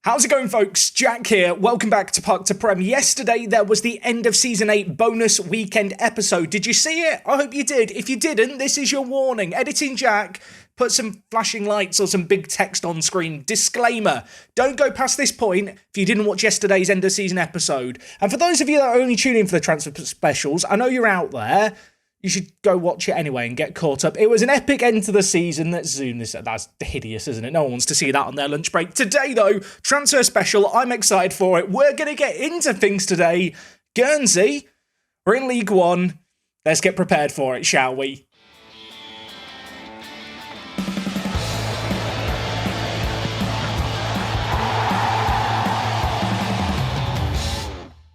How's it going, folks? Jack here. Welcome back to Park to Prem. Yesterday, there was the end of Season 8 bonus weekend episode. Did you see it? I hope you did. If you didn't, this is your warning. Editing Jack, put some flashing lights or some big text on screen. Disclaimer, don't go past this point if you didn't watch yesterday's end of season episode. And for those of you that are only tuning in for the transfer specials, I know you're out there. You should go watch it anyway and get caught up. It was an epic end to the season. Let's zoom this. That's hideous, isn't it? No one wants to see that on their lunch break. Today, though, transfer special. I'm excited for it. We're going to get into things today. Guernsey, we're in League One. Let's get prepared for it, shall we?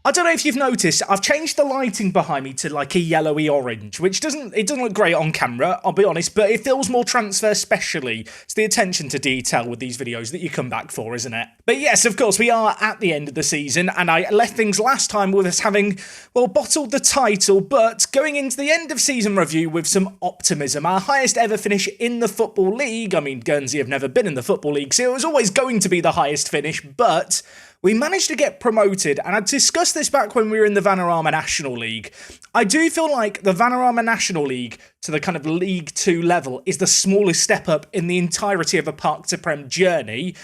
I don't know if you've noticed, I've changed the lighting behind me to like a yellowy orange, which doesn't look great on camera, I'll be honest, but it feels more transfer specially. It's the attention to detail with these videos that you come back for, isn't it? But yes, of course, we are at the end of the season, and I left things last time with us having, well, bottled the title, but going into the end of season review with some optimism. Our highest ever finish in the Football League. I mean, Guernsey have never been in the Football League, so it was always going to be the highest finish, but we managed to get promoted, and I discussed this back when we were in the Vanarama National League. I do feel like the Vanarama National League to the kind of League 2 level is the smallest step up in the entirety of a Park to Prem journey,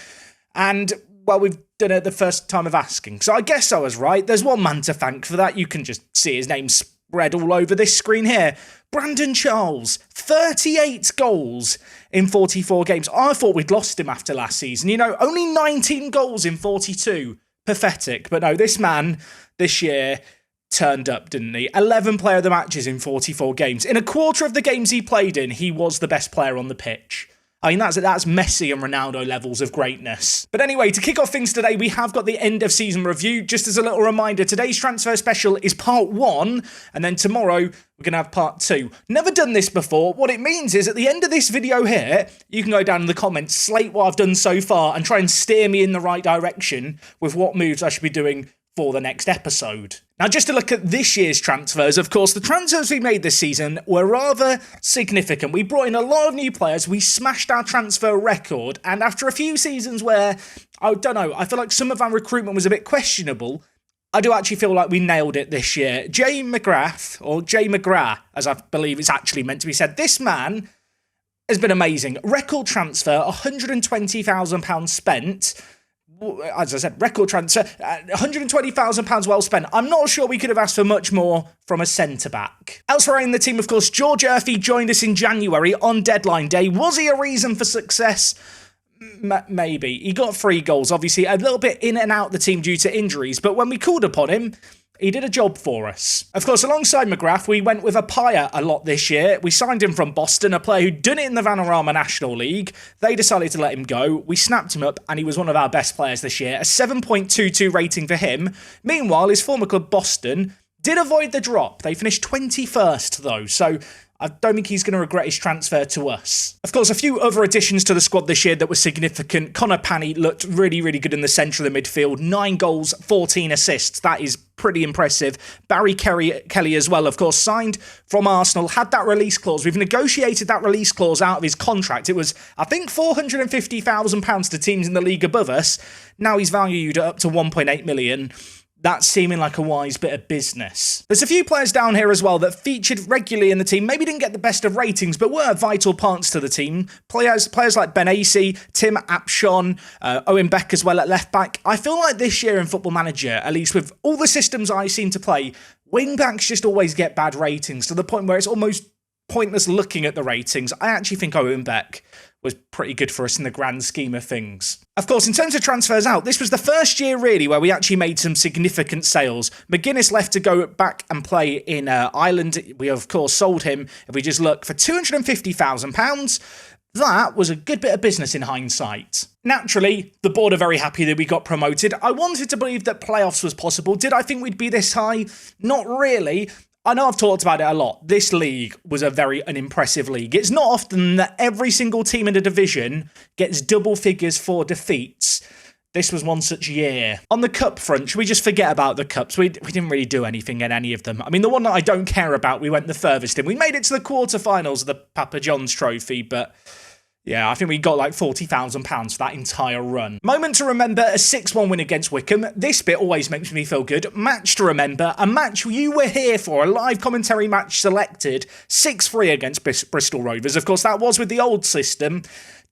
and, well, we've done it the first time of asking, so I guess I was right. There's one man to thank for that. You can just see his name spread all over this screen here. Brandon Charles, 38 goals in 44 games. I thought we'd lost him after last season. You know, only 19 goals in 42. Pathetic. But no, this man this year turned up, didn't he? 11 player of the matches in 44 games. In a quarter of the games he played in, he was the best player on the pitch. I mean, that's Messi and Ronaldo levels of greatness. But anyway, to kick off things today, we have got the end of season review. Just as a little reminder, today's transfer special is part 1, and then tomorrow we're going to have part 2. Never done this before. What it means is at the end of this video here, you can go down in the comments, slate what I've done so far, and try and steer me in the right direction with what moves I should be doing for the next episode. Now, just to look at this year's transfers, of course, the transfers we made this season were rather significant. We brought in a lot of new players, we smashed our transfer record, and after a few seasons where, I don't know, I feel like some of our recruitment was a bit questionable, I do actually feel like we nailed it this year. Jay McGrath, or Jay McGrath, as I believe it's actually meant to be said, this man has been amazing. Record transfer, £120,000 spent. As I said, record transfer, £120,000 well spent. I'm not sure we could have asked for much more from a centre-back. Elsewhere in the team, of course, George Urphy joined us in January on deadline day. Was he a reason for success? Maybe. He got 3 goals, obviously a little bit in and out the team due to injuries, but when we called upon him, he did a job for us. Of course, alongside McGrath, we went with Apaya a lot this year. We signed him from Boston, a player who'd done it in the Vanarama National League. They decided to let him go. We snapped him up, and he was one of our best players this year. A 7.22 rating for him. Meanwhile, his former club, Boston, did avoid the drop. They finished 21st, though, so I don't think he's going to regret his transfer to us. Of course, a few other additions to the squad this year that were significant. Connor Panny looked really, really good in the centre of the midfield. 9 goals, 14 assists. That is pretty impressive. Barry Kelly as well, of course, signed from Arsenal, had that release clause. We've negotiated that release clause out of his contract. It was, I think, £450,000 to teams in the league above us. Now he's valued up to 1.8 million. That's seeming like a wise bit of business. There's a few players down here as well that featured regularly in the team, maybe didn't get the best of ratings, but were vital parts to the team. Players like Ben Acey, Tim Apshon, Owen Beck as well at left back. I feel like this year in Football Manager, at least with all the systems I seem to play, wing backs just always get bad ratings to the point where it's almost pointless looking at the ratings. I actually think Owen Beck was pretty good for us in the grand scheme of things. Of course, in terms of transfers out, this was the first year really where we actually made some significant sales. McGuinness left to go back and play in Ireland. We, of course, sold him, if we just look, for £250,000. That was a good bit of business in hindsight. Naturally, the board are very happy that we got promoted. I wanted to believe that playoffs was possible. Did I think we'd be this high? Not really. I know I've talked about it a lot. This league was a very unimpressive league. It's not often that every single team in a division gets double figures for defeats. This was one such year. On the cup front, should we just forget about the cups? We didn't really do anything in any of them. I mean, the one that I don't care about, we went the furthest in. We made it to the quarterfinals of the Papa John's Trophy, but Yeah, I think we got like £40,000 for that entire run. Moment to remember, a 6-1 win against Wickham. This bit always makes me feel good. Match to remember, a match you were here for, a live commentary match selected, 6-3 against Bristol Rovers. Of course, that was with the old system.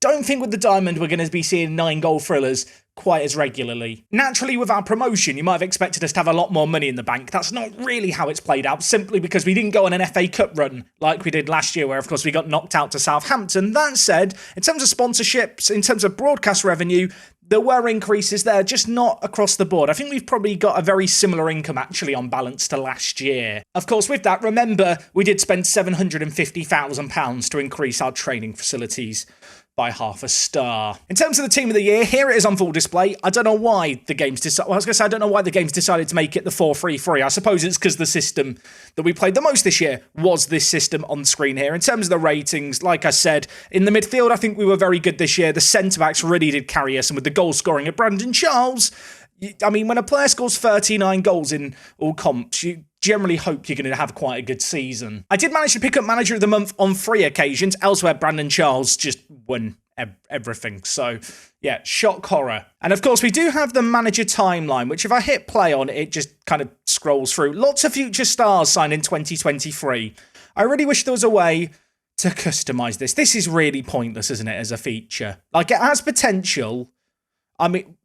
Don't think with the Diamond we're going to be seeing 9-goal thrillers quite as regularly. Naturally, with our promotion, you might have expected us to have a lot more money in the bank. That's not really how it's played out, simply because we didn't go on an FA Cup run like we did last year, where, of course, we got knocked out to Southampton. That said, in terms of sponsorships, in terms of broadcast revenue, there were increases there, just not across the board. I think we've probably got a very similar income, actually, on balance to last year. Of course, with that, remember, we did spend £750,000 to increase our training facilities by half a star. In terms of the team of the year, here it is on full display. I don't know why the game's decided. Well, I was going to say, I don't know why the game's decided to make it the 4-3-3. I suppose it's because the system that we played the most this year was this system on screen here. In terms of the ratings, like I said, in the midfield, I think we were very good this year. The centre-backs really did carry us, and with the goal scoring of Brandon Charles, I mean, when a player scores 39 goals in all comps, you generally hope you're going to have quite a good season. I did manage to pick up Manager of the Month on 3 occasions. Elsewhere, Brandon Charles just won everything. So, yeah, shock horror. And of course, we do have the manager timeline, which if I hit play on, it just kind of scrolls through. Lots of future stars signed in 2023. I really wish there was a way to customise this. This is really pointless, isn't it, as a feature? Like, it has potential. I mean,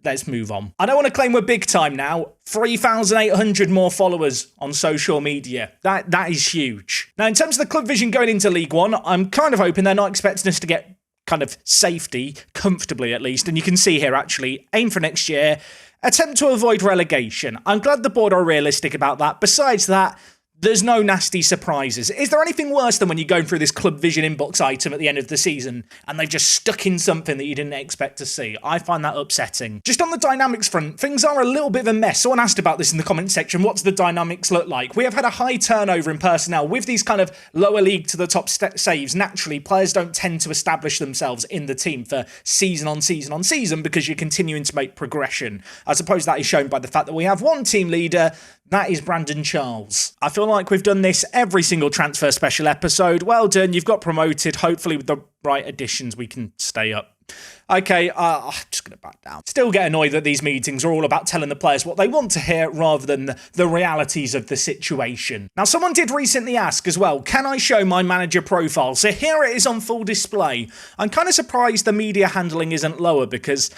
let's move on. I don't want to claim we're big time now. 3,800 more followers on social media. That is huge. Now, in terms of the club vision going into League One, I'm kind of hoping they're not expecting us to get kind of safety, comfortably at least. And you can see here, actually, aim for next year, attempt to avoid relegation. I'm glad the board are realistic about that. Besides that, there's no nasty surprises. Is there anything worse than when you're going through this club vision inbox item at the end of the season and they've just stuck in something that you didn't expect to see? I find that upsetting. Just on the dynamics front, things are a little bit of a mess. Someone asked about this in the comment section. What's the dynamics look like? We have had a high turnover in personnel. With these kind of lower league to the top saves, naturally, players don't tend to establish themselves in the team for season on season on season because you're continuing to make progression. I suppose that is shown by the fact that we have one team leader. That is Brandon Charles. I feel like we've done this every single transfer special episode. Well done, you've got promoted. Hopefully with the right additions we can stay up. Okay, I'm just going to back down. Still get annoyed that these meetings are all about telling the players what they want to hear rather than the realities of the situation. Now, someone did recently ask as well, can I show my manager profile? So here it is on full display. I'm kind of surprised the media handling isn't lower because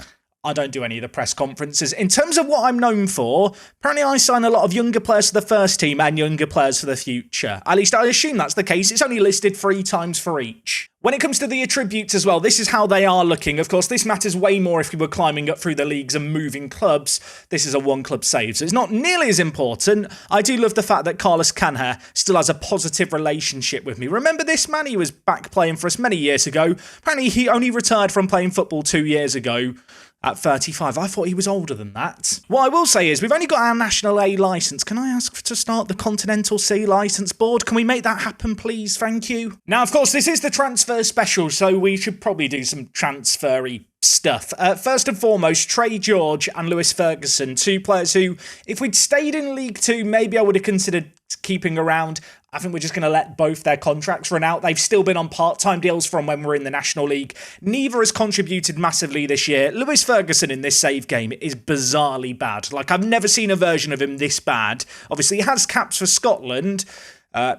I don't do any of the press conferences. In terms of what I'm known for, apparently I sign a lot of younger players for the first team and younger players for the future. At least I assume that's the case. It's only listed 3 times for each. When it comes to the attributes as well, this is how they are looking. Of course, this matters way more if we were climbing up through the leagues and moving clubs. This is a one-club save, so it's not nearly as important. I do love the fact that Carlos Canha still has a positive relationship with me. Remember this man? He was back playing for us many years ago. Apparently, he only retired from playing football 2 years ago. At 35. I thought he was older than that. What I will say is we've only got our National A licence. Can I ask to start the Continental C licence board? Can we make that happen, please? Thank you. Now, of course, this is the transfer special, so we should probably do some transfery stuff. First and foremost, Trey George and Lewis Ferguson, 2 players who, if we'd stayed in League 2, maybe I would have considered keeping around. I think we're just going to let both their contracts run out. They've still been on part-time deals from when we're in the National League. Neither has contributed massively this year. Lewis Ferguson in this save game is bizarrely bad. Like, I've never seen a version of him this bad. Obviously, he has caps for Scotland.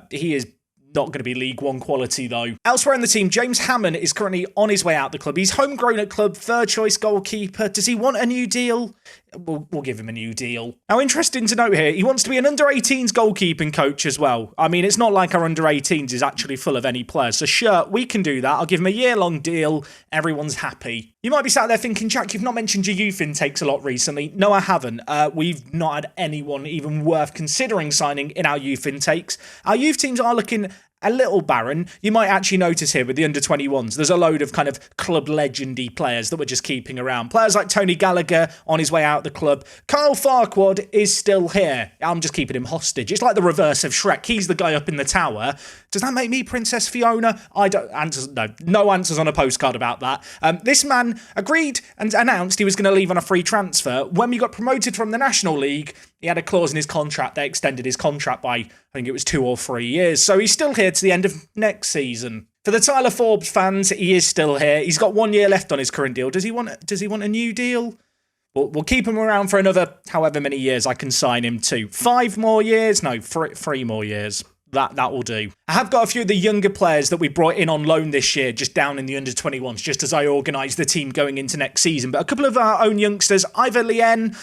He is not going to be League One quality, though. Elsewhere in the team, James Hammond is currently on his way out the club. He's homegrown at club, third-choice goalkeeper. Does he want a new deal? We'll give him a new deal. Now, interesting to note here, he wants to be an under-18s goalkeeping coach as well. I mean, it's not like our under-18s is actually full of any players. So sure, we can do that. I'll give him a year-long deal. Everyone's happy. You might be sat there thinking, Jack, you've not mentioned your youth intakes a lot recently. No, I haven't. We've not had anyone even worth considering signing in our youth intakes. Our youth teams are looking a little barren. You might actually notice here with the under-21s, there's a load of kind of club legendy players that we're just keeping around. Players like Tony Gallagher on his way out the club. Kyle Farquhar is still here. I'm just keeping him hostage. It's like the reverse of Shrek. He's the guy up in the tower. Does that make me Princess Fiona? I don't answer. No answers on a postcard about that. This man agreed and announced he was going to leave on a free transfer. When we got promoted from the National League, he had a clause in his contract. They extended his contract by, I think it was 2 or 3 years. So he's still here to the end of next season. For the Tyler Forbes fans, he is still here. He's got 1 year left on his current deal. Does he want a new deal? We'll keep him around for another however many years I can sign him to. 5 more years? No, 3 more years. That will do. I have got a few of the younger players that we brought in on loan this year, just down in the under-21s, just as I organise the team going into next season. But a couple of our own youngsters, Ivor Lien,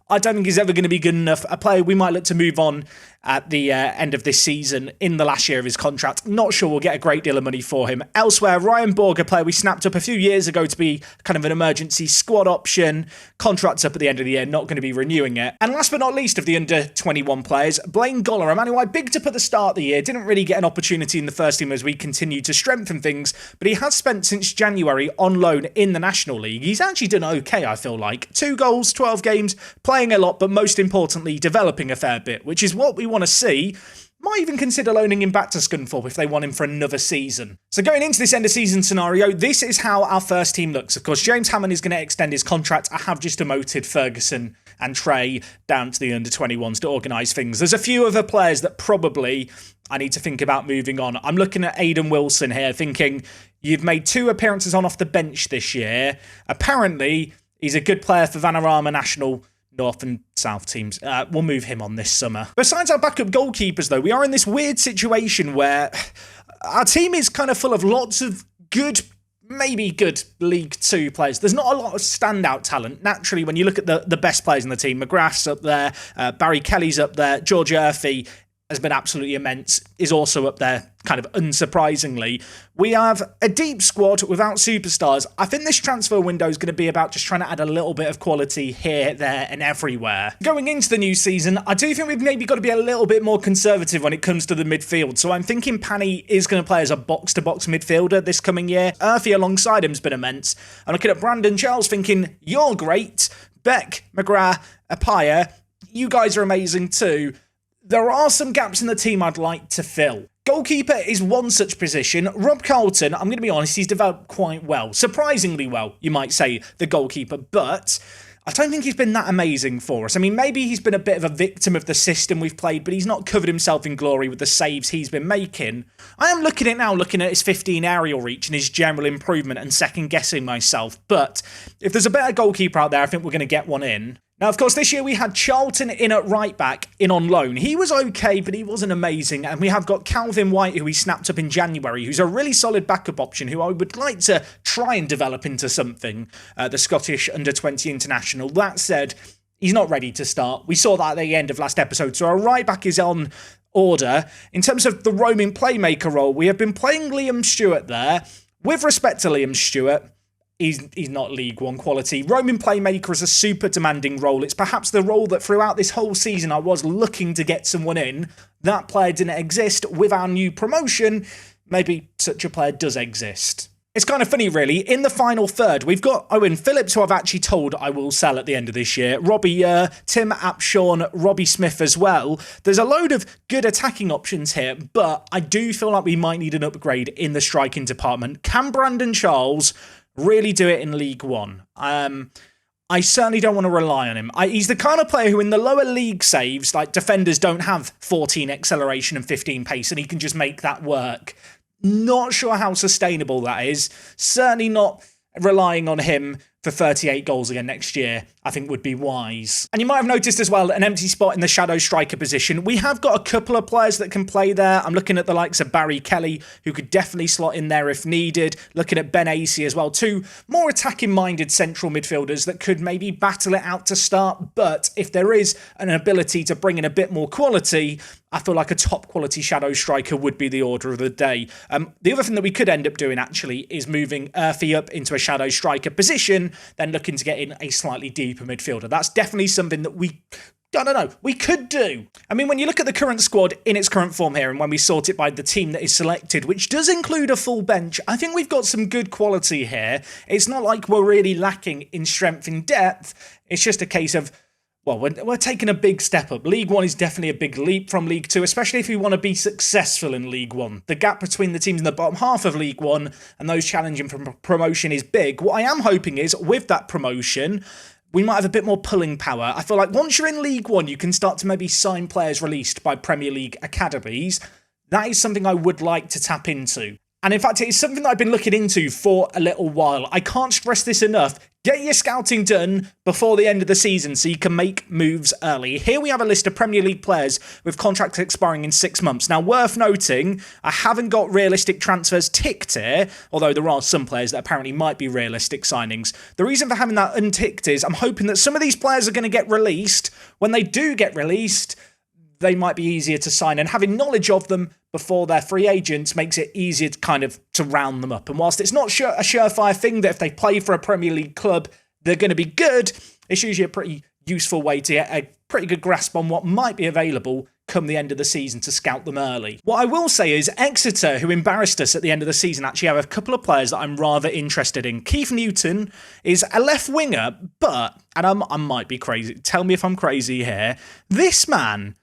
I don't think he's ever going to be good enough. A player we might look to move on at the end of this season in the last year of his contract. Not sure we'll get a great deal of money for him. Elsewhere, Ryan Borg, a player we snapped up a few years ago to be kind of an emergency squad option. Contract's up at the end of the year, not going to be renewing it. And last but not least of the under-21 players, Blaine Goller, a man who I bigged up at the start of the year, didn't really get an opportunity in the first team as we continue to strengthen things, but he has spent since January on loan in the National League. He's actually done okay, I feel like. 2 goals, 12 games, playing a lot, but most importantly, developing a fair bit, which is what we want to see. Might even consider loaning him back to Scunthorpe if they want him for another season. So going into this end of season scenario, this is how our first team looks. Of course, James Hammond is going to extend his contract. I have just demoted Ferguson and Trey down to the under-21s to organise things. There's a few other players that probably I need to think about moving on. I'm looking at Aidan Wilson here, thinking you've made 2 appearances on off the bench this year. Apparently, he's a good player for Vanarama National North and South teams. We'll move him on this summer. Besides our backup goalkeepers, though, we are in this weird situation where our team is kind of full of lots of good, maybe good League 2 players. There's not a lot of standout talent. Naturally, when you look at the best players in the team, McGrath's up there, Barry Kelly's up there, George Murphy has been absolutely immense, is also up there, kind of unsurprisingly. We have a deep squad without superstars. I think this transfer window is going to be about just trying to add a little bit of quality here, there, and everywhere. Going into the new season, I do think we've maybe got to be a little bit more conservative when it comes to the midfield. So I'm thinking Panny is going to play as a box-to-box midfielder this coming year. Murphy alongside him has been immense. I'm looking at Brandon Charles thinking, you're great. Beck, McGrath, Apaya, you guys are amazing too. There are some gaps in the team I'd like to fill. Goalkeeper is one such position. Rob Carlton, I'm going to be honest, he's developed quite well. Surprisingly well, you might say, the goalkeeper. But I don't think he's been that amazing for us. I mean, maybe he's been a bit of a victim of the system we've played, but he's not covered himself in glory with the saves he's been making. I am looking at his 15 aerial reach and his general improvement and second-guessing myself. But if there's a better goalkeeper out there, I think we're going to get one in. Now, of course, this year we had Charlton in at right back, in on loan. He was okay, but he wasn't amazing. And we have got Calvin White, who we snapped up in January, who's a really solid backup option, who I would like to try and develop into something, the Scottish under-20 international. That said, he's not ready to start. We saw that at the end of last episode. So our right back is on order. In terms of the roaming playmaker role, we have been playing Liam Stewart there. With respect to Liam Stewart, He's not League One quality. Roaming playmaker is a super demanding role. It's perhaps the role that throughout this whole season I was looking to get someone in. That player didn't exist. With our new promotion, maybe such a player does exist. It's kind of funny, really. In the final third, we've got Owen Phillips, who I've actually told I will sell at the end of this year. Robbie Tim Apshawn, Robbie Smith as well. There's a load of good attacking options here, but I do feel like we might need an upgrade in the striking department. Can Brandon Charles really do it in League One? I certainly don't want to rely on him. He's the kind of player who in the lower league saves, like defenders don't have 14 acceleration and 15 pace, and he can just make that work. Not sure how sustainable that is. Certainly not relying on him for 38 goals again next year, I think would be wise. And you might have noticed as well an empty spot in the shadow striker position. We have got a couple of players that can play there. I'm looking at the likes of Barry Kelly, who could definitely slot in there if needed. Looking at Ben Acey as well. 2 more attacking-minded central midfielders that could maybe battle it out to start. But if there is an ability to bring in a bit more quality, I feel like a top-quality shadow striker would be the order of the day. The other thing that we could end up doing, actually, is moving Murphy up into a shadow striker position, then looking to get in a slightly deeper midfielder. That's definitely something that we could do. I mean, when you look at the current squad in its current form here, and when we sort it by the team that is selected, which does include a full bench, I think we've got some good quality here. It's not like we're really lacking in strength and depth. It's just a case of, well, we're taking a big step up. League One is definitely a big leap from League Two, especially if we want to be successful in League One. The gap between the teams in the bottom half of League One and those challenging for promotion is big. What I am hoping is, with that promotion, we might have a bit more pulling power. I feel like once you're in League One, you can start to maybe sign players released by Premier League academies. That is something I would like to tap into. And in fact, it's something that I've been looking into for a little while. I can't stress this enough. Get your scouting done before the end of the season so you can make moves early. Here we have a list of Premier League players with contracts expiring in 6 months. Now, worth noting, I haven't got realistic transfers ticked here, although there are some players that apparently might be realistic signings. The reason for having that unticked is I'm hoping that some of these players are going to get released. When they do get released, they might be easier to sign, and having knowledge of them before they're free agents makes it easier to round them up. And whilst it's not a surefire thing that if they play for a Premier League club, they're going to be good, it's usually a pretty useful way to get a pretty good grasp on what might be available come the end of the season to scout them early. What I will say is Exeter, who embarrassed us at the end of the season, actually have a couple of players that I'm rather interested in. Keith Newton is a left winger, but, and I might be crazy, tell me if I'm crazy here, this man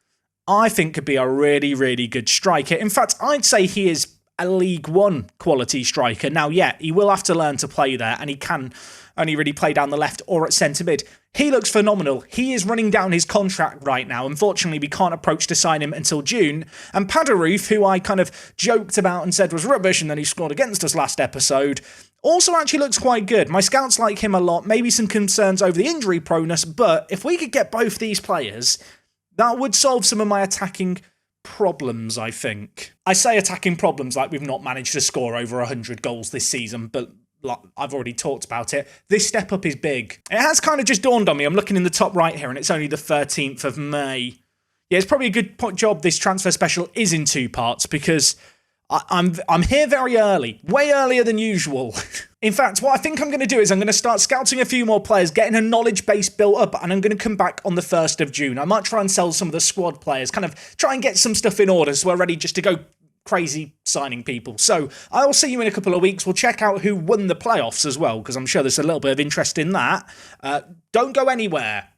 I think could be a really, really good striker. In fact, I'd say he is a League One quality striker. Now, yeah, he will have to learn to play there, and he can only really play down the left or at centre mid. He looks phenomenal. He is running down his contract right now. Unfortunately, we can't approach to sign him until June. And Padaroof, who I kind of joked about and said was rubbish, and then he scored against us last episode, also actually looks quite good. My scouts like him a lot. Maybe some concerns over the injury proneness, but if we could get both these players, that would solve some of my attacking problems, I think. I say attacking problems like we've not managed to score over 100 goals this season, but like I've already talked about it. This step up is big. It has kind of just dawned on me. I'm looking in the top right here, and it's only the 13th of May. Yeah, it's probably a good job this transfer special is in 2 parts, because I'm here very early, way earlier than usual. In fact, what I think I'm going to do is I'm going to start scouting a few more players, getting a knowledge base built up, and I'm going to come back on the 1st of June. I might try and sell some of the squad players, kind of try and get some stuff in order so we're ready just to go crazy signing people. So I'll see you in a couple of weeks. We'll check out who won the playoffs as well, because I'm sure there's a little bit of interest in that. Don't go anywhere.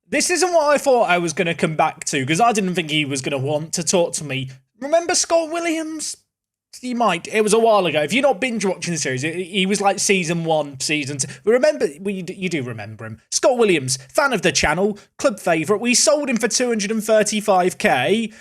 This isn't what I thought I was going to come back to, because I didn't think he was going to want to talk to me. Remember Scott Williams? You might. It was a while ago. If you're not binge watching the series, he was like season 1, season 2. Remember, you do remember him. Scott Williams, fan of the channel, club favourite. We sold him for 235k.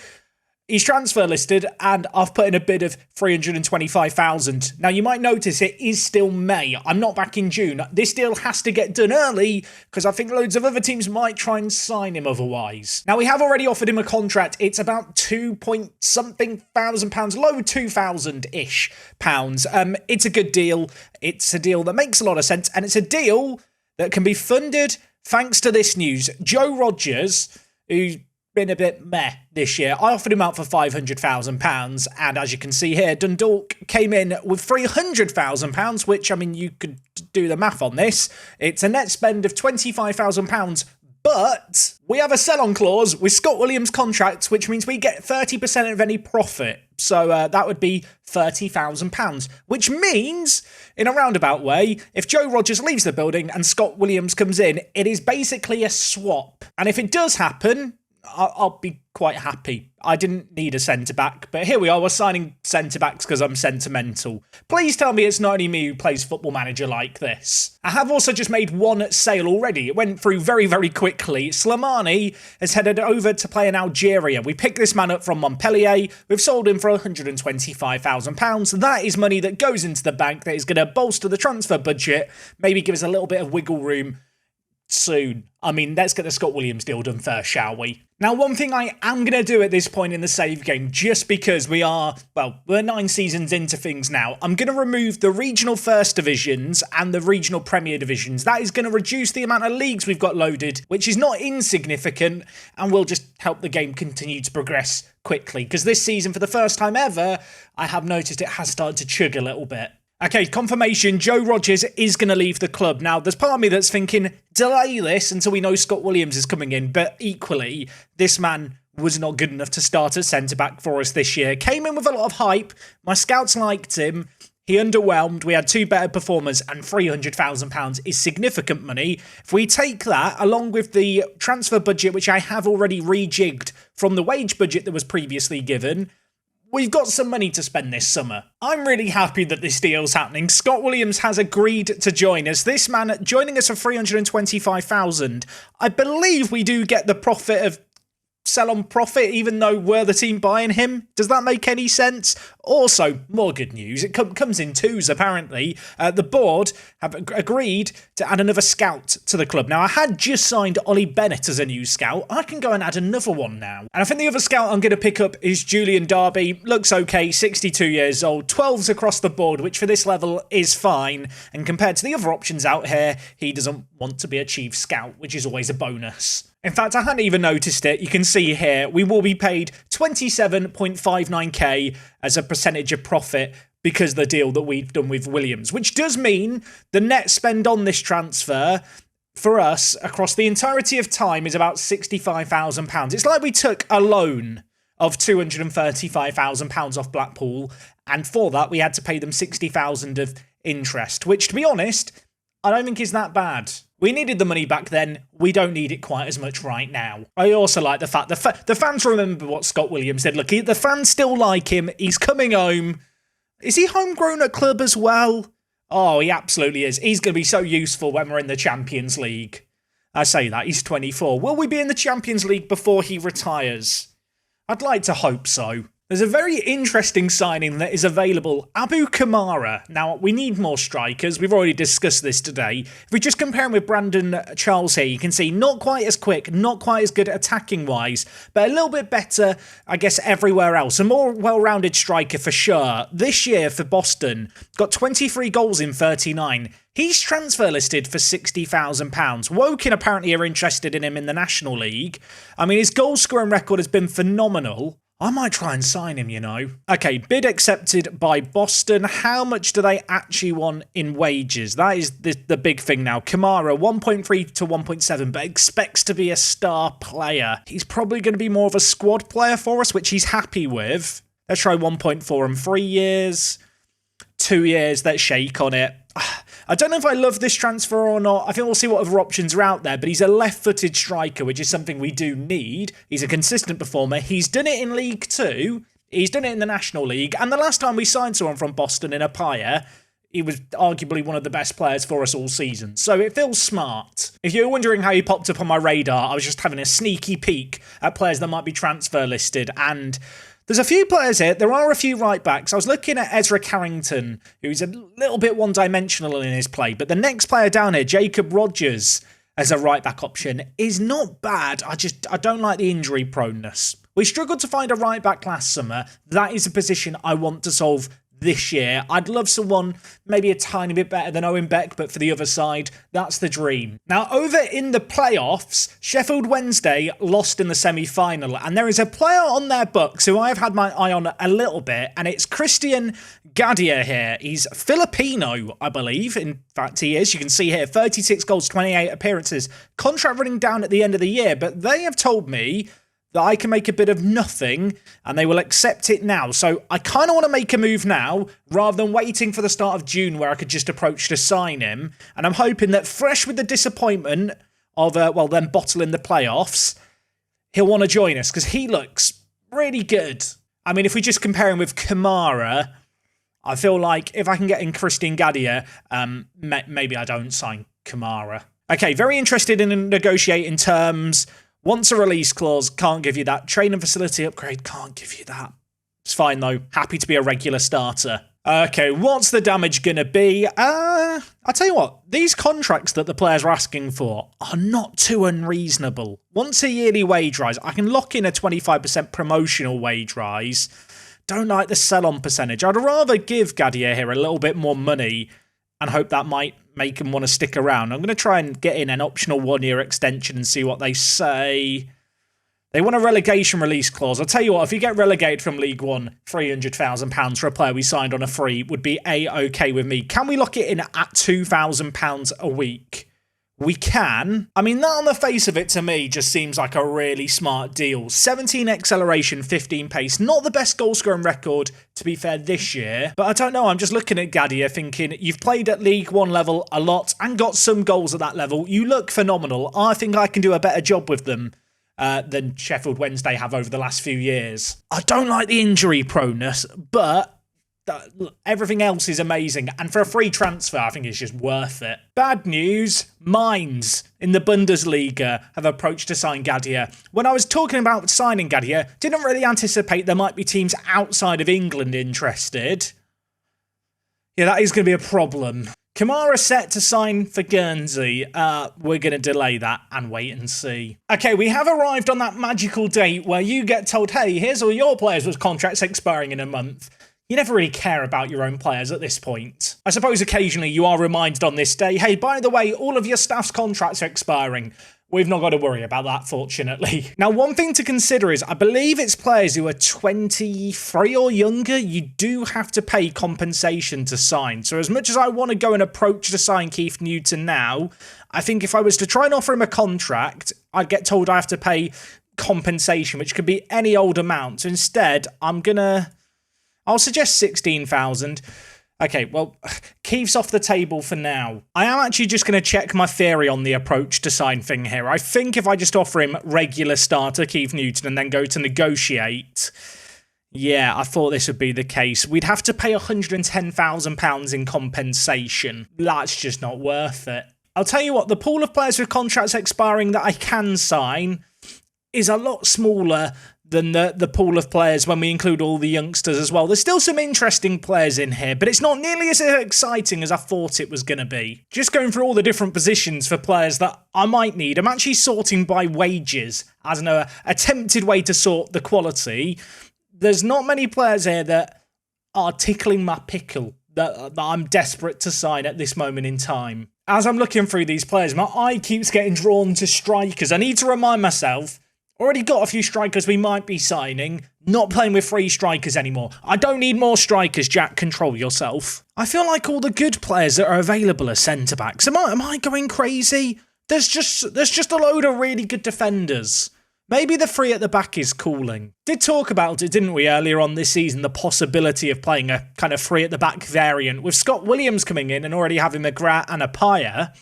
He's transfer listed, and I've put in a bid of 325,000. Now, you might notice it is still May. I'm not back in June. This deal has to get done early, because I think loads of other teams might try and sign him otherwise. Now, we have already offered him a contract. It's about 2-point-something thousand pounds, low 2,000-ish pounds. It's a good deal. It's a deal that makes a lot of sense, and it's a deal that can be funded thanks to this news. Joe Rogers, who's been a bit meh this year, I offered him out for £500,000, and as you can see here, Dundalk came in with £300,000, which, I mean, you could do the math on this. It's a net spend of £25,000, but we have a sell-on clause with Scott Williams' contract, which means we get 30% of any profit. So that would be £30,000, which means, in a roundabout way, if Joe Rogers leaves the building and Scott Williams comes in, it is basically a swap. And if it does happen, I'll be quite happy. I didn't need a centre-back, but here we are. We're signing centre-backs because I'm sentimental. Please tell me it's not only me who plays Football Manager like this. I have also just made one sale already. It went through very, very quickly. Slimani has headed over to play in Algeria. We picked this man up from Montpellier. We've sold him for £125,000. That is money that goes into the bank that is going to bolster the transfer budget, maybe give us a little bit of wiggle room soon. I mean, let's get the Scott Williams deal done first, shall we? Now, one thing I am going to do at this point in the save game, just because we're 9 seasons into things now, I'm going to remove the regional first divisions and the regional premier divisions. That is going to reduce the amount of leagues we've got loaded, which is not insignificant, and will just help the game continue to progress quickly. Because this season, for the first time ever, I have noticed it has started to chug a little bit. Okay, confirmation, Joe Rogers is going to leave the club. Now, there's part of me that's thinking, delay this until we know Scott Williams is coming in, but equally, this man was not good enough to start at centre-back for us this year. Came in with a lot of hype, my scouts liked him, he underwhelmed, we had 2 better performers, and £300,000 is significant money. If we take that, along with the transfer budget, which I have already rejigged from the wage budget that was previously given, we've got some money to spend this summer. I'm really happy that this deal's happening. Scott Williams has agreed to join us. This man joining us for £325,000. I believe we do get the profit of sell on profit even though we're the team buying him? Does that make any sense? Also, more good news. It comes in twos, apparently. The board have agreed to add another scout to the club. Now, I had just signed Ollie Bennett as a new scout. I can go and add another one now. And I think the other scout I'm going to pick up is Julian Darby. Looks okay, 62 years old, 12s across the board, which for this level is fine. And compared to the other options out here, he doesn't want to be a chief scout, which is always a bonus. In fact, I hadn't even noticed it. You can see here, we will be paid 27.59k as a percentage of profit because of the deal that we've done with Williams, which does mean the net spend on this transfer for us across the entirety of time is about £65,000. It's like we took a loan of £235,000 off Blackpool, and for that we had to pay them £60,000 of interest, which, to be honest, I don't think is that bad. We needed the money back then. We don't need it quite as much right now. I also like the fact the fans remember what Scott Williams said. Look, the fans still like him. He's coming home. Is he homegrown at club as well? Oh, he absolutely is. He's going to be so useful when we're in the Champions League. I say that. He's 24. Will we be in the Champions League before he retires? I'd like to hope so. There's a very interesting signing that is available, Abu Kamara. Now, we need more strikers. We've already discussed this today. If we just compare him with Brandon Charles here, you can see not quite as quick, not quite as good attacking-wise, but a little bit better, I guess, everywhere else. A more well-rounded striker for sure. This year for Boston, got 23 goals in 39. He's transfer listed for £60,000. Woking apparently are interested in him in the National League. I mean, his goal-scoring record has been phenomenal. I might try and sign him, you know. Okay, bid accepted by Boston. How much do they actually want in wages? That is the big thing now. Kamara, 1.3 to 1.7, but expects to be a star player. He's probably going to be more of a squad player for us, which he's happy with. Let's try 1.4 and 3 years. 2 years, let's shake on it. I don't know if I love this transfer or not. I think we'll see what other options are out there, but he's a left-footed striker, which is something we do need. He's a consistent performer. He's done it in League 2. He's done it in the National League. And the last time we signed someone from Boston in Apaya, he was arguably one of the best players for us all season. So it feels smart. If you're wondering how he popped up on my radar, I was just having a sneaky peek at players that might be transfer listed, and there's a few players here. There are a few right-backs. I was looking at Ezra Carrington, who's a little bit one-dimensional in his play. But the next player down here, Jacob Rogers, as a right-back option, is not bad. I don't like the injury proneness. We struggled to find a right-back last summer. That is a position I want to solve this year. I'd love someone maybe a tiny bit better than Owen Beck, but for the other side, that's the dream. Now, over in the playoffs, Sheffield Wednesday lost in the semi-final, and there is a player on their books who I've had my eye on a little bit, and it's Christian Gadia here. He's Filipino, I believe. In fact, he is. You can see here, 36 goals, 28 appearances. Contract running down at the end of the year, but they have told me that I can make a bit of nothing and they will accept it now. So I kind of want to make a move now rather than waiting for the start of June where I could just approach to sign him. And I'm hoping that fresh with the disappointment of, them bottling the playoffs, he'll want to join us because he looks really good. I mean, if we just compare him with Kamara, I feel like if I can get in Christian Gadia, maybe I don't sign Kamara. Okay, very interested in negotiating terms. Wants a release clause, can't give you that. Training facility upgrade, can't give you that. It's fine though, happy to be a regular starter. Okay, what's the damage gonna be? I'll tell you what, these contracts that the players are asking for are not too unreasonable. Once a yearly wage rise, I can lock in a 25% promotional wage rise. Don't like the sell-on percentage. I'd rather give Gadia here a little bit more money and hope that might make him want to stick around. I'm going to try and get in an optional 1-year extension and see what they say. They want a relegation release clause. I'll tell you what, if you get relegated from League One, £300,000 for a player we signed on a free would be A-okay with me. Can we lock it in at £2,000 a week? We can. I mean, that on the face of it to me just seems like a really smart deal. 17 acceleration, 15 pace. Not the best goal scoring record, to be fair, this year. But I don't know, I'm just looking at Gadia thinking, you've played at League One level a lot and got some goals at that level. You look phenomenal. I think I can do a better job with them than Sheffield Wednesday have over the last few years. I don't like the injury proneness, but Everything else is amazing, and for a free transfer, I think it's just worth it. Bad news, Mainz in the Bundesliga have approached to sign Gadia. When I was talking about signing Gadia, didn't really anticipate there might be teams outside of England interested. Yeah, that is going to be a problem. Kamara set to sign for Guernsey. We're going to delay that and wait and see. Okay, we have arrived on that magical date where you get told, hey, here's all your players with contracts expiring in a month. You never really care about your own players at this point. I suppose occasionally you are reminded on this day, hey, by the way, all of your staff's contracts are expiring. We've not got to worry about that, fortunately. Now, one thing to consider is, I believe it's players who are 23 or younger, you do have to pay compensation to sign. So as much as I want to go and approach to sign Keith Newton now, I think if I was to try and offer him a contract, I'd get told I have to pay compensation, which could be any old amount. So instead, I'll suggest 16,000. Okay, well, Keith's off the table for now. I am actually just going to check my theory on the approach to sign thing here. I think if I just offer him regular starter Keith Newton and then go to negotiate, yeah, I thought this would be the case. We'd have to pay £110,000 in compensation. That's just not worth it. I'll tell you what, the pool of players with contracts expiring that I can sign is a lot smaller than the pool of players when we include all the youngsters as well. There's still some interesting players in here, but it's not nearly as exciting as I thought it was going to be. Just going through all the different positions for players that I might need. I'm actually sorting by wages as an attempted way to sort the quality. There's not many players here that are tickling my pickle that I'm desperate to sign at this moment in time. As I'm looking through these players, my eye keeps getting drawn to strikers. I need to remind myself, already got a few strikers we might be signing. Not playing with free strikers anymore. I don't need more strikers, Jack. Control yourself. I feel like all the good players that are available are centre-backs. Am I going crazy? There's just a load of really good defenders. Maybe the three at the back is cooling. Did talk about it, didn't we, earlier on this season, the possibility of playing a kind of three at the back variant with Scott Williams coming in and already having McGrath and Appiah.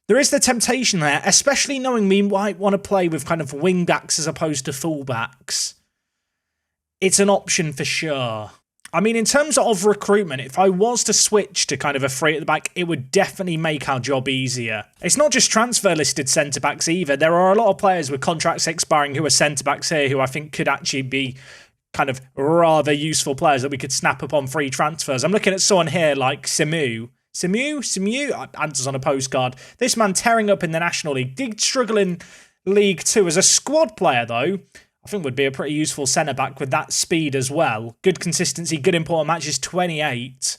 There is the temptation there, especially knowing we might want to play with kind of wing-backs as opposed to full-backs. It's an option for sure. I mean, in terms of recruitment, if I was to switch to kind of a three at the back, it would definitely make our job easier. It's not just transfer-listed centre-backs either. There are a lot of players with contracts expiring who are centre-backs here who I think could actually be kind of rather useful players that we could snap up on free transfers. I'm looking at someone here like Simu, answers on a postcard. This man tearing up in the National League. Did struggle in League 2 as a squad player, though. I think would be a pretty useful centre-back with that speed as well. Good consistency, good important matches, 28.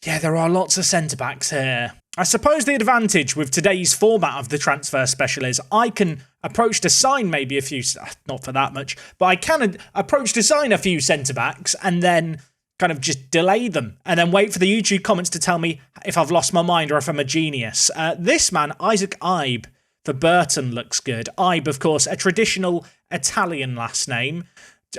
Yeah, there are lots of centre-backs here. I suppose the advantage with today's format of the transfer special is I can approach to sign maybe a few, not for that much, but I can approach to sign a few centre-backs and then kind of just delay them and then wait for the YouTube comments to tell me if I've lost my mind or if I'm a genius. This man, Isaac Ibe, for Burton looks good. Ibe, of course, a traditional Italian last name.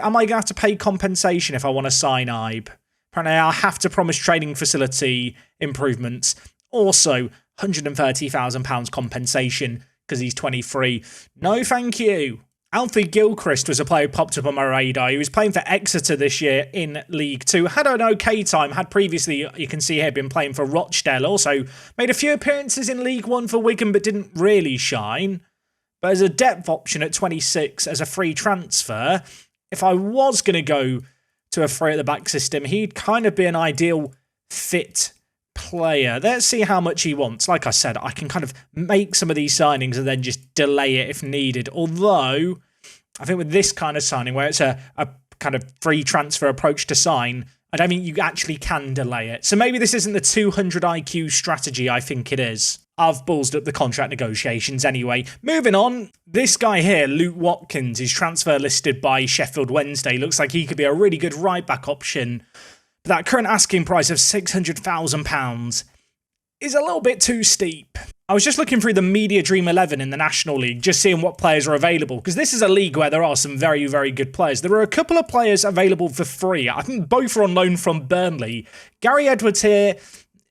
Am I going to have to pay compensation if I want to sign Ibe? Apparently, I'll have to promise training facility improvements. Also, £130,000 compensation because he's 23. No, thank you. Alfie Gilchrist was a player who popped up on my radar. He was playing for Exeter this year in League 2. Had an okay time. Had previously, you can see here, been playing for Rochdale. Also made a few appearances in League 1 for Wigan, but didn't really shine. But as a depth option at 26, as a free transfer, if I was going to go to a three at the back system, he'd kind of be an ideal fit player. Let's see how much he wants. Like I said, I can kind of make some of these signings and then just delay it if needed. Although, I think with this kind of signing, where it's a kind of free transfer approach to sign, I don't think you actually can delay it. So maybe this isn't the 200 IQ strategy I think it is. I've ballsed up the contract negotiations anyway. Moving on, this guy here, Luke Watkins, is transfer listed by Sheffield Wednesday. Looks like he could be a really good right-back option. That current asking price of £600,000 is a little bit too steep. I was just looking through the Media Dream 11 in the National League, just seeing what players are available, because this is a league where there are some very, very good players. There are a couple of players available for free. I think both are on loan from Burnley. Gary Edwards here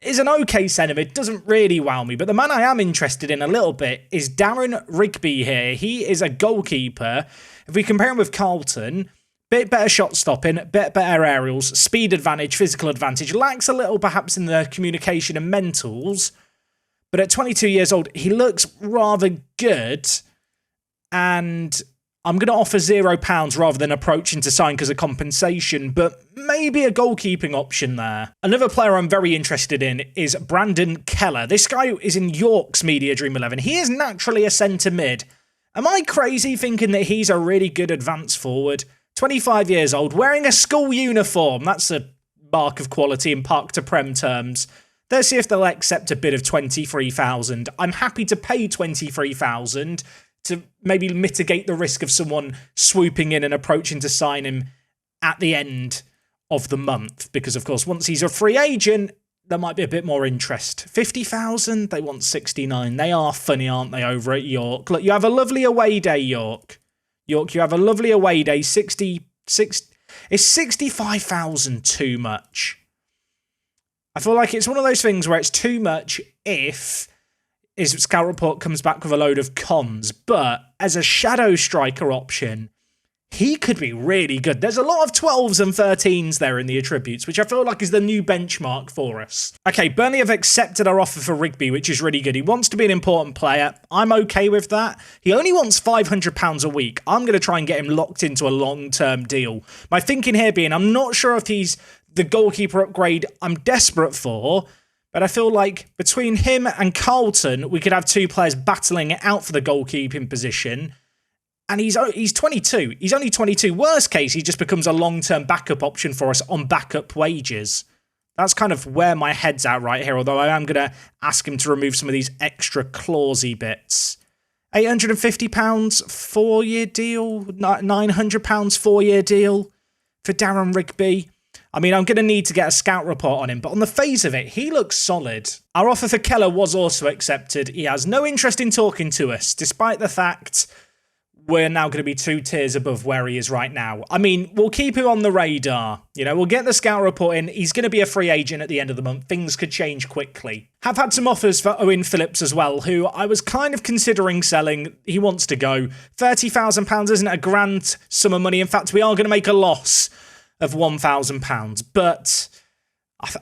is an okay centre mid, doesn't really wow me, but the man I am interested in a little bit is Darren Rigby here. He is a goalkeeper. If we compare him with Carlton, Bit better shot stopping, bit better aerials, speed advantage, physical advantage. Lacks a little perhaps in the communication and mentals. But at 22 years old, he looks rather good. And I'm going to offer £0 rather than approaching to sign because of compensation, but maybe a goalkeeping option there. Another player I'm very interested in is Brandon Keller. This guy is in York's Media Dream 11. He is naturally a centre mid. Am I crazy thinking that he's a really good advance forward? 25 years old, wearing a school uniform. That's a mark of quality in Park to Prem terms. Let's see if they'll accept a bid of 23,000. I'm happy to pay 23,000 to maybe mitigate the risk of someone swooping in and approaching to sign him at the end of the month. Because, of course, once he's a free agent, there might be a bit more interest. 50,000, they want 69. They are funny, aren't they, over at York? Look, you have a lovely away day, York. York, you have a lovely away day. 66. Is 65,000 too much? I feel like it's one of those things where it's too much if his scout report comes back with a load of cons. But as a shadow striker option, he could be really good. There's a lot of 12s and 13s there in the attributes, which I feel like is the new benchmark for us. Okay, Burnley have accepted our offer for Rigby, which is really good. He wants to be an important player. I'm okay with that. He only wants £500 a week. I'm going to try and get him locked into a long-term deal. My thinking here being, I'm not sure if he's the goalkeeper upgrade I'm desperate for, but I feel like between him and Carlton, we could have two players battling it out for the goalkeeping position. And he's 22. He's only 22. Worst case, he just becomes a long-term backup option for us on backup wages. That's kind of where my head's at right here, although I am going to ask him to remove some of these extra clausy bits. £850 4-year deal, £900 4-year deal for Darren Rigby. I mean, I'm going to need to get a scout report on him, but on the face of it, he looks solid. Our offer for Keller was also accepted. He has no interest in talking to us, despite the fact we're now going to be 2 tiers above where he is right now. I mean, we'll keep him on the radar. You know, we'll get the scout report in. He's going to be a free agent at the end of the month. Things could change quickly. Have had some offers for Owen Phillips as well, who I was kind of considering selling. He wants to go. £30,000 isn't a grand sum of money. In fact, we are going to make a loss of £1,000, but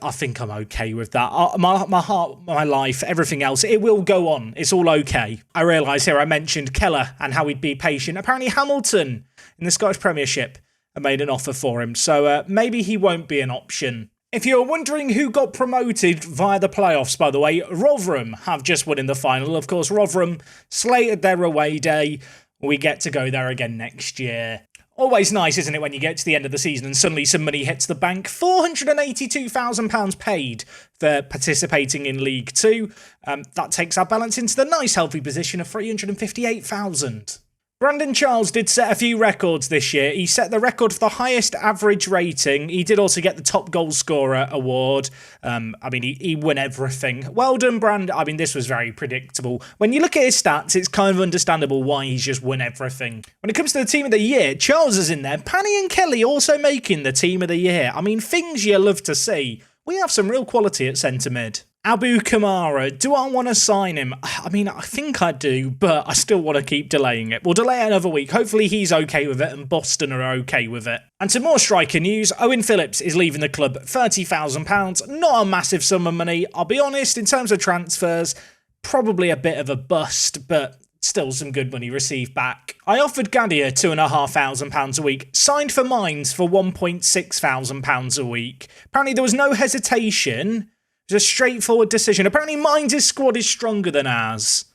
I think I'm okay with that. My heart, my life, everything else, it will go on. It's all okay. I realise here I mentioned Keller and how he'd be patient. Apparently Hamilton in the Scottish Premiership have made an offer for him, so maybe he won't be an option. If you're wondering who got promoted via the playoffs, by the way, Rotherham have just won in the final. Of course, Rotherham slated their away day. We get to go there again next year. Always nice, isn't it, when you get to the end of the season and suddenly some money hits the bank. £482,000 paid for participating in League Two. That takes our balance into the nice, healthy position of £358,000. Brandon Charles did set a few records this year. He set the record for the highest average rating. He did also get the top goal scorer award. I mean, he won everything. Well done, Brand. I mean, this was very predictable. When you look at his stats, it's kind of understandable why he's just won everything. When it comes to the team of the year, Charles is in there. Panny and Kelly also making the team of the year. I mean, things you love to see. We have some real quality at centre mid. Abu Kamara, do I want to sign him? I mean, I think I do, but I still want to keep delaying it. We'll delay it another week. Hopefully he's okay with it and Boston are okay with it. And to more striker news, Owen Phillips is leaving the club. £30,000, not a massive sum of money. I'll be honest, in terms of transfers, probably a bit of a bust, but still some good money received back. I offered Gadia £2,500 a week, signed for Mines for £1,600 a week. Apparently there was no hesitation. It was a straightforward decision. Apparently Mines' squad is stronger than ours.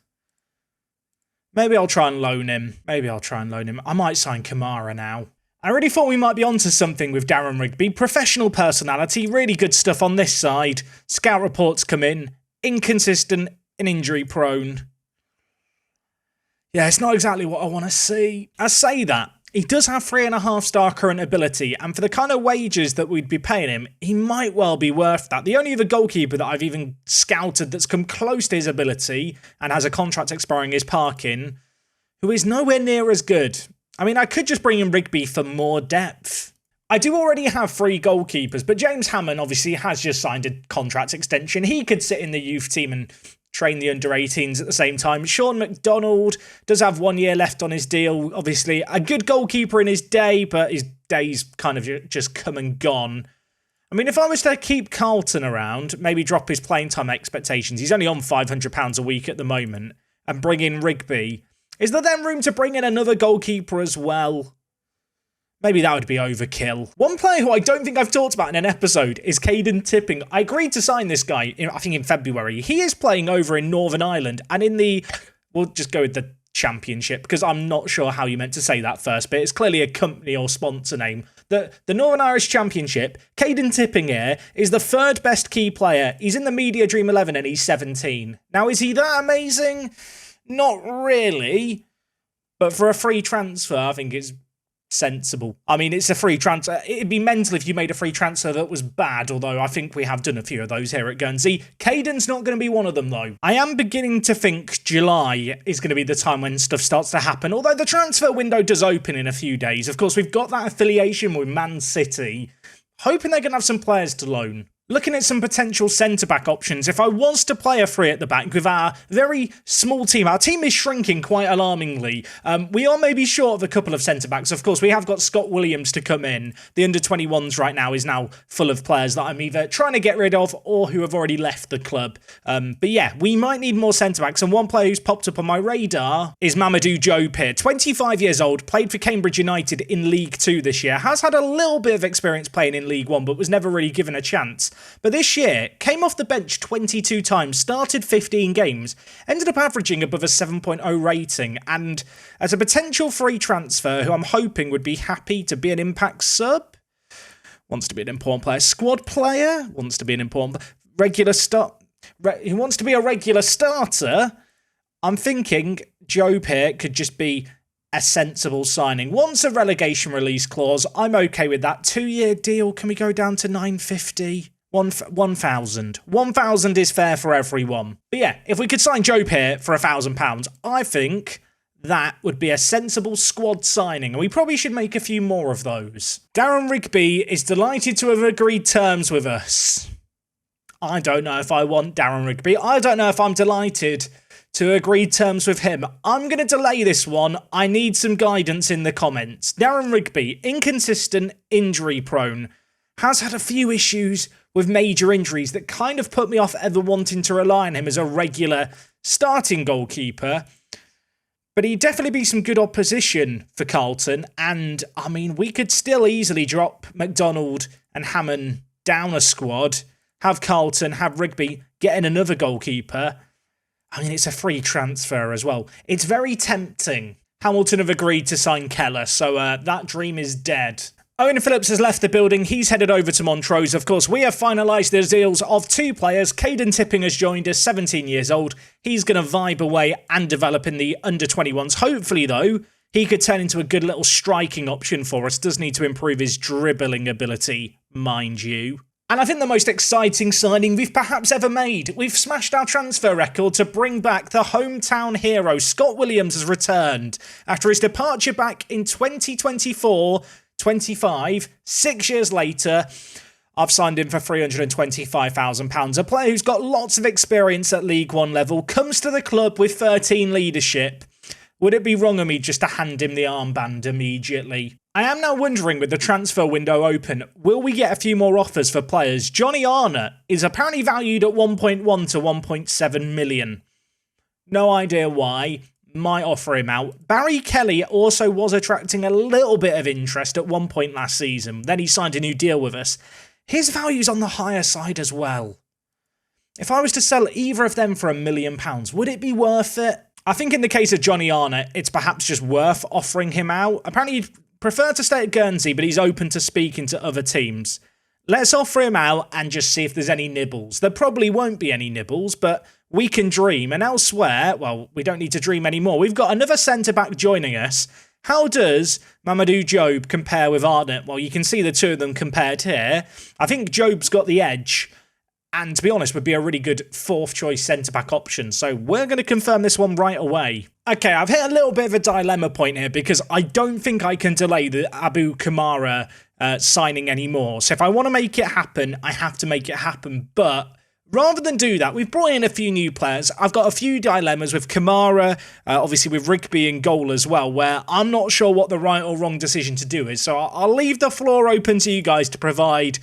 Maybe I'll try and loan him. I might sign Kamara now. I really thought we might be onto something with Darren Rigby. Professional personality, really good stuff on this side. Scout reports come in. Inconsistent and injury prone. Yeah, it's not exactly what I want to see. I say that. He does have 3.5-star current ability, and for the kind of wages that we'd be paying him, he might well be worth that. The only other goalkeeper that I've even scouted that's come close to his ability and has a contract expiring is Parkin, who is nowhere near as good. I mean, I could just bring in Rigby for more depth. I do already have 3 goalkeepers, but James Hammond obviously has just signed a contract extension. He could sit in the youth team and train the under-18s at the same time. Sean McDonald does have 1 year left on his deal. Obviously, a good goalkeeper in his day, but his day's kind of just come and gone. I mean, if I was to keep Carlton around, maybe drop his playing time expectations, he's only on £500 a week at the moment, and bring in Rigby, is there then room to bring in another goalkeeper as well? Maybe that would be overkill. One player who I don't think I've talked about in an episode is Caden Tipping. I agreed to sign this guy, I think in February. He is playing over in Northern Ireland and in the, we'll just go with the Championship, because I'm not sure how you meant to say that first bit. It's clearly a company or sponsor name. The Northern Irish Championship, Caden Tipping here is the third best key player. He's in the Media Dream 11 and he's 17. Now, is he that amazing? Not really. But for a free transfer, I think it's sensible. I mean, it's a free transfer. It'd be mental if you made a free transfer that was bad, although I think we have done a few of those here at Guernsey. Caden's not going to be one of them, though. I am beginning to think July is going to be the time when stuff starts to happen, although the transfer window does open in a few days. Of course, we've got that affiliation with Man City, hoping they're going to have some players to loan. Looking at some potential centre-back options, if I was to play a three at the back with our very small team, our team is shrinking quite alarmingly. We are maybe short of a couple of centre-backs. Of course, we have got Scott Williams to come in. The under-21s right now is now full of players that I'm either trying to get rid of or who have already left the club. But yeah, we might need more centre-backs. And one player who's popped up on my radar is Mamadou Diop here. 25 years old, played for Cambridge United in League 2 this year. Has had a little bit of experience playing in League 1, but was never really given a chance. But this year, came off the bench 22 times, started 15 games, ended up averaging above a 7.0 rating, and as a potential free transfer who I'm hoping would be happy to be an impact sub, wants to be an important player, squad player, wants to be an important regular start, he wants to be a regular starter, I'm thinking Diop here could just be a sensible signing. Wants a relegation release clause, I'm okay with that. 2-year deal, can we go down to 950? 1,000. 1,000 is fair for everyone. But yeah, if we could sign Diop here for £1,000, I think that would be a sensible squad signing, and we probably should make a few more of those. Darren Rigby is delighted to have agreed terms with us. I don't know if I want Darren Rigby. I don't know if I'm delighted to agree terms with him. I'm going to delay this one. I need some guidance in the comments. Darren Rigby, inconsistent, injury prone, has had a few issues with major injuries that kind of put me off ever wanting to rely on him as a regular starting goalkeeper. But he'd definitely be some good opposition for Carlton. And, I mean, we could still easily drop McDonald and Hammond down a squad, have Carlton, have Rigby, get in another goalkeeper. I mean, it's a free transfer as well. It's very tempting. Hamilton have agreed to sign Keller, so that dream is dead. Owen Phillips has left the building. He's headed over to Montrose. Of course, we have finalised the deals of 2 players. Caden Tipping has joined us, 17 years old. He's going to vibe away and develop in the under-21s. Hopefully, though, he could turn into a good little striking option for us. Does need to improve his dribbling ability, mind you. And I think the most exciting signing we've perhaps ever made. We've smashed our transfer record to bring back the hometown hero. Scott Williams has returned after his departure back in 2024-25, 6 years later. I've signed him for £325,000. A player who's got lots of experience at League One level, comes to the club with 13 leadership. Would it be wrong of me just to hand him the armband immediately? I am now wondering, with the transfer window open, will we get a few more offers for players? Johnny Arnott is apparently valued at 1.1 to 1.7 million. No idea why. Might offer him out. Barry Kelly also was attracting a little bit of interest at one point last season. Then he signed a new deal with us. His value's on the higher side as well. If I was to sell either of them for £1 million, would it be worth it? I think in the case of Johnny Arnott, it's perhaps just worth offering him out. Apparently he'd prefer to stay at Guernsey, but he's open to speaking to other teams. Let's offer him out and just see if there's any nibbles. There probably won't be any nibbles, but we can dream. And elsewhere, well, we don't need to dream anymore. We've got another centre-back joining us. How does Mamadou Diop compare with Arnott? Well, you can see the two of them compared here. I think Diop's got the edge, and to be honest, would be a really good fourth-choice centre-back option. So we're going to confirm this one right away. Okay, I've hit a little bit of a dilemma point here because I don't think I can delay the Abu Kamara signing anymore. So if I want to make it happen, I have to make it happen. But Rather than do that, we've brought in a few new players. I've got a few dilemmas with Kamara, obviously with Rigby in goal as well, where I'm not sure what the right or wrong decision to do is. So I'll leave the floor open to you guys to provide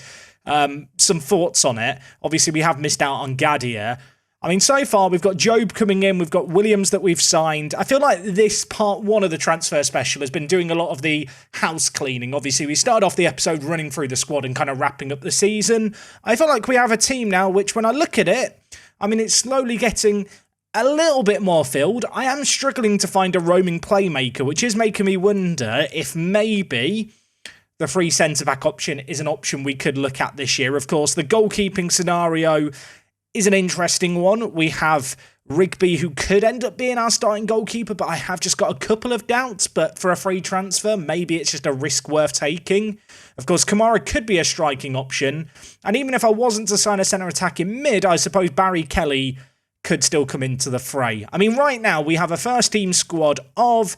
some thoughts on it. Obviously, we have missed out on Gadia. I mean, so far, we've got Job coming in, we've got Williams that we've signed. I feel like this part one of the transfer special has been doing a lot of the house cleaning. Obviously, we started off the episode running through the squad and kind of wrapping up the season. I feel like we have a team now, which when I look at it, I mean, it's slowly getting a little bit more filled. I am struggling to find a roaming playmaker, which is making me wonder if maybe the free centre-back option is an option we could look at this year. Of course, the goalkeeping scenario is an interesting one. We have Rigby, who could end up being our starting goalkeeper, but I have just got a couple of doubts. But for a free transfer, maybe it's just a risk worth taking. Of course, Kamara could be a striking option. And even if I wasn't to sign a centre attack in mid, I suppose Barry Kelly could still come into the fray. I mean, right now, we have a first-team squad of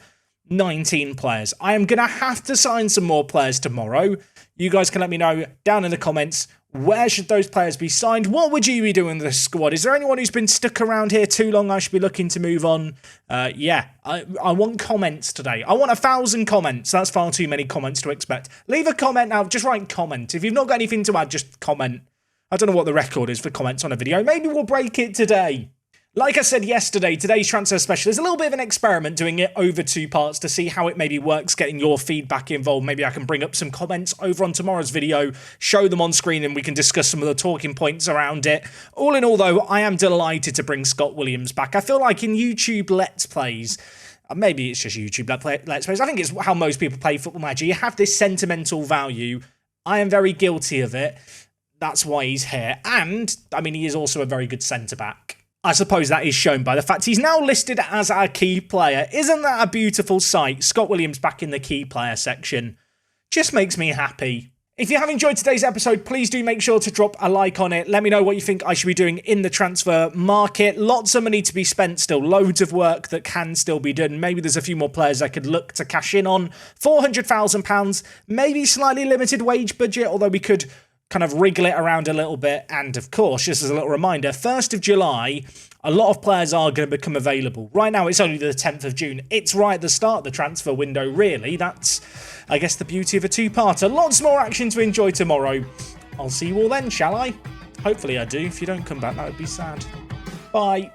19 players. I am going to have to sign some more players tomorrow. You guys can let me know down in the comments, where should those players be signed? What would you be doing in this squad? Is there anyone who's been stuck around here too long I should be looking to move on? Yeah, I want comments today. I want 1,000 comments. That's far too many comments to expect. Leave a comment now. Just write comment. If you've not got anything to add, just comment. I don't know what the record is for comments on a video. Maybe we'll break it today. Like I said yesterday, today's transfer special is a little bit of an experiment, doing it over 2 parts to see how it maybe works, getting your feedback involved. Maybe I can bring up some comments over on tomorrow's video, show them on screen, and we can discuss some of the talking points around it. All in all, though, I am delighted to bring Scott Williams back. I feel like in YouTube Let's Plays, maybe it's just YouTube Let's Plays, I think it's how most people play Football Manager. You have this sentimental value. I am very guilty of it. That's why he's here. And, I mean, he is also a very good centre-back. I suppose that is shown by the fact he's now listed as our key player. Isn't that a beautiful sight? Scott Williams back in the key player section. Just makes me happy. If you have enjoyed today's episode, please do make sure to drop a like on it. Let me know what you think I should be doing in the transfer market. Lots of money to be spent still. Loads of work that can still be done. Maybe there's a few more players I could look to cash in on. £400,000, maybe slightly limited wage budget, although we could kind of wriggle it around a little bit. And of course, just as a little reminder, 1st of July, a lot of players are going to become available. Right now, it's only the 10th of June. It's right at the start of the transfer window, really. That's, I guess, the beauty of a 2-parter. Lots more action to enjoy tomorrow. I'll see you all then, shall I? Hopefully I do. If you don't come back, that would be sad. Bye.